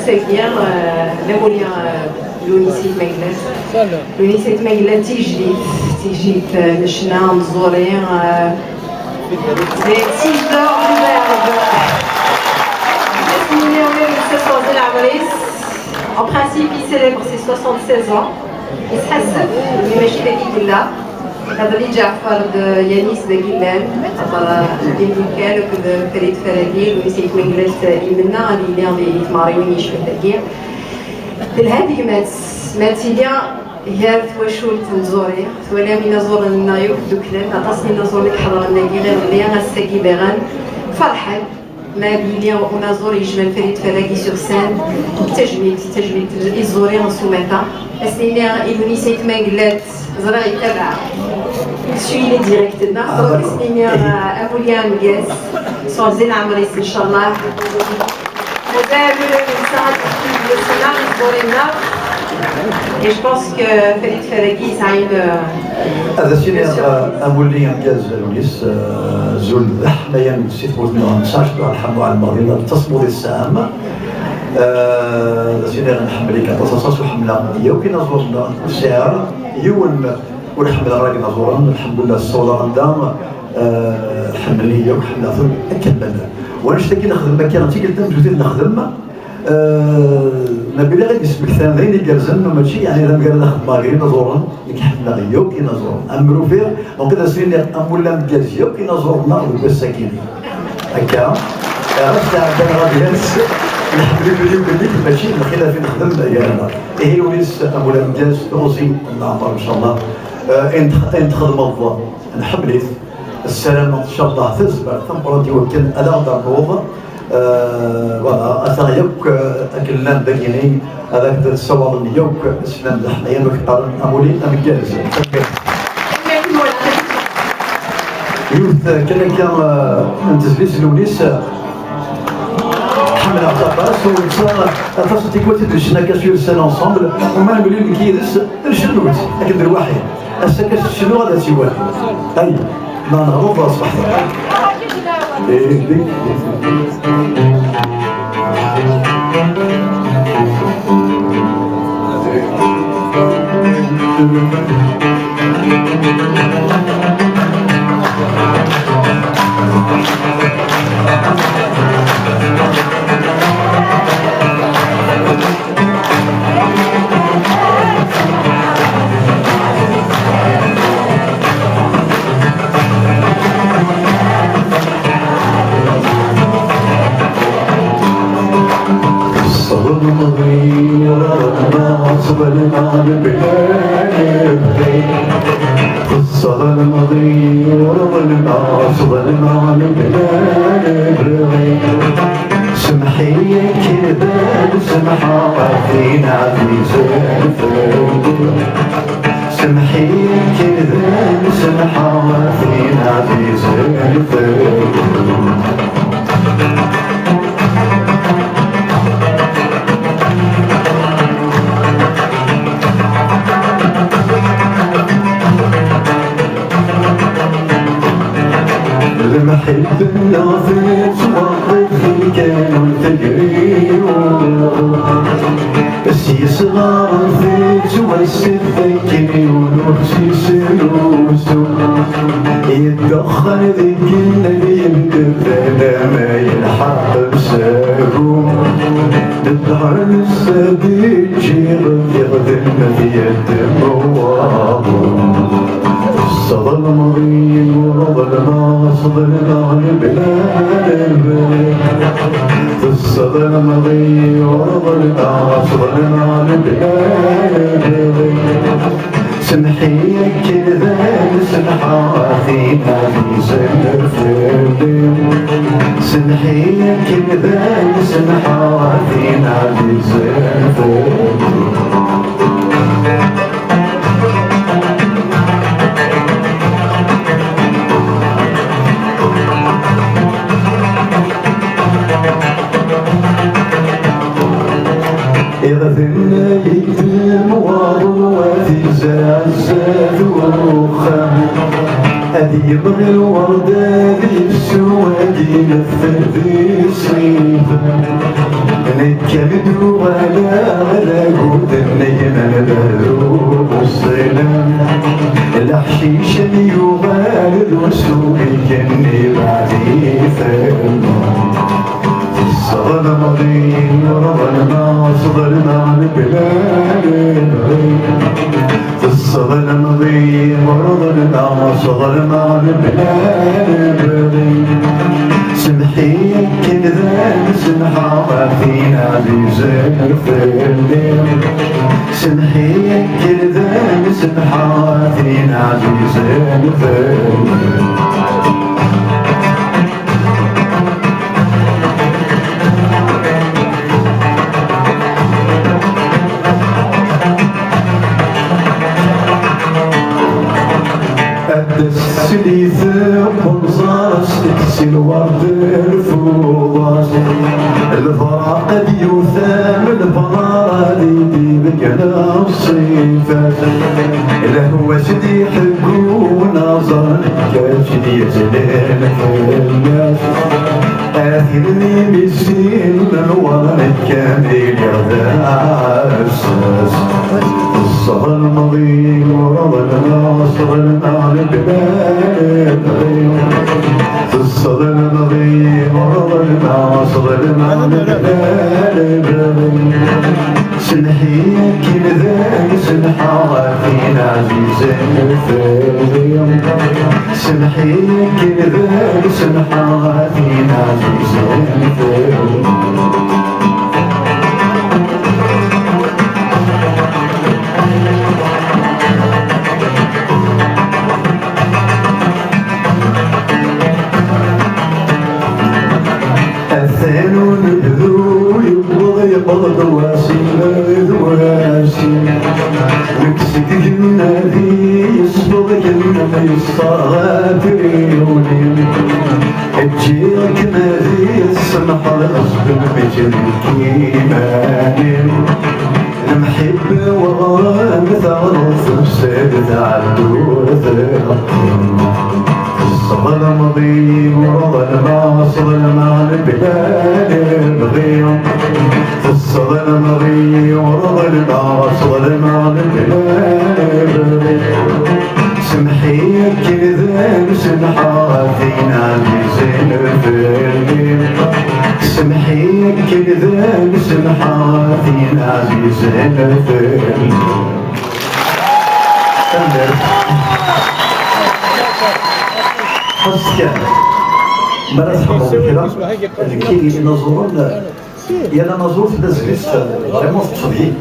الساكية لموليا لونيسيت ماكلات لونيسيت ماكلات تيجي نشنا نزوري les tiges d'or du verbe. Assimilé en 1600 العمريس. En principe, il célèbre ses 76 ans. يتحسب اللي ماشي ذاك كلا هذا اللي جعفر يانيس ذاك اللان خاطر الدين كان فريد فراقيل ونسيت مقلات يمنا اللي اللي تماريوني يشبه ذاكيا الهادي مات سيديا هي ثواشولت نزوري ثوالي من نزور النايوك دوكلان عطاسني نزور لك حضر الناقي غير اللي غاساكي باغان فرحان ما بيلي ونزور يجمل فريد فراقي سور سان تجميل يزوري نصومتا اسنيني يبني سيت مقلات زرا يتابع سوي لي ديريكت ناخذ اسنيني اموليا مقاس صور زين عمريس ان شاء الله وذابل الانسان في السنه نزورينا et je pense que Farid Faraghi سعيد هذا سيني أمولي مقاس لونيس زول حمايا سيت بوزني نشاشتو الحمد على الماضي تصبو السام سيدي غنحمل لك تصاص وحمله يوكي نزورنا الشعر يون والحمله راكي نزورنا الحمد لله الصوره عندها حمل هي وحمله ثم اكمل وانا شتاكي نخدم مكان تي قلت نزيد نخدم نبيل غير اسمك ثاني اللي جالسن ماشي يعني اذا قال نخدم ماغري نزورنا ديك حمله يوكي نزورنا امرو فيه دونك هذا سيدي امولا مجالس يوكي نزورنا والساكين هكا عرفت عندنا غادي نحبلي بليك ماشي نخليها في نخدم يا هي وليس ابو الانجاز روسي نعمر ان شاء الله انت خدمه الضوء نحبلي السلامه ان شاء الله تزبر تمبرتي وكل انا ضربوه فوالا اثنا يوك اكلنا داكيني هذاك الصواب يوك سلام الحنين وكثر امولي امجاز يوث كان انت لونيس من الطباس وصار الفصل تيكوتي درشنا كاسيو السنة انصامبل وما نقولوا لك كيدس شنوت لكن الواحد السكاس شنو هذا سي واحد اي ما نغلط اصبحت المحب النافذ وقفي كانوا التجريب بس يصغر الفيت والسفكي ونفسي سلوسو يتدخل ذيك النبي يمتثل ما يلحق بساقو تظهر السبيل جيغ يخدم في الدموع صدى الماضي وظلنا صدرنا البلاد الصدى الماضي وظلنا صدرنا البلاد سمحي كذا سمحة فينا في سنة فردين سمحي كذا سمحة فينا في سنة فردين إذا ثنا يكتم وضواتي زعزات وخام هذي يبغي الورد هذي السواد ينفذ في صيفه نكمد ولا قود النجم البرو الصنم الحشيش يغال الوسوق كني بعدي فهم الصغر مغين ورضنا صغرنا البلاد الصغر مغين ورضنا صغرنا البلاد سمحي كذا سمحة فينا بزين في الليل سمحي كذا سمحة فينا بزين في الليل السليث قنصاص تكسي الورد الفوضاص الفراق ديوثام الفرار دي بقنا الصيفات لهو سدي حقو نظر كاشدي يزلين في الناس آثرني بسين الورد كامل يغداس الصغر المضيق ورضنا صغرنا للبلاد الصغر المضيق ورضنا صغرنا للبلاد سنحي كذا سنحا فينا عزيزين الفيوم سنحي كذا سنحا فينا عزيزين الفيوم الثانون الذو يقبض دواسي مكسك جنادي يصبغ جنة يصطغى فريوني اجيك مادي السمح الأصبر بجن كيماني المحب وغرام ثغرف السيد عدو الصغر مضيق ورضنا صغرنا البلاد البغيم الصغر مضيق ورضنا صغرنا البلاد البغيم سمحي كذا سمحة فينا بزين الفيلم سمحي كذا سمحة فينا بزين الفيلم حسكا مرات حمو كده كي ينظرون يلا نظور في الزفيس فريمون طبيعي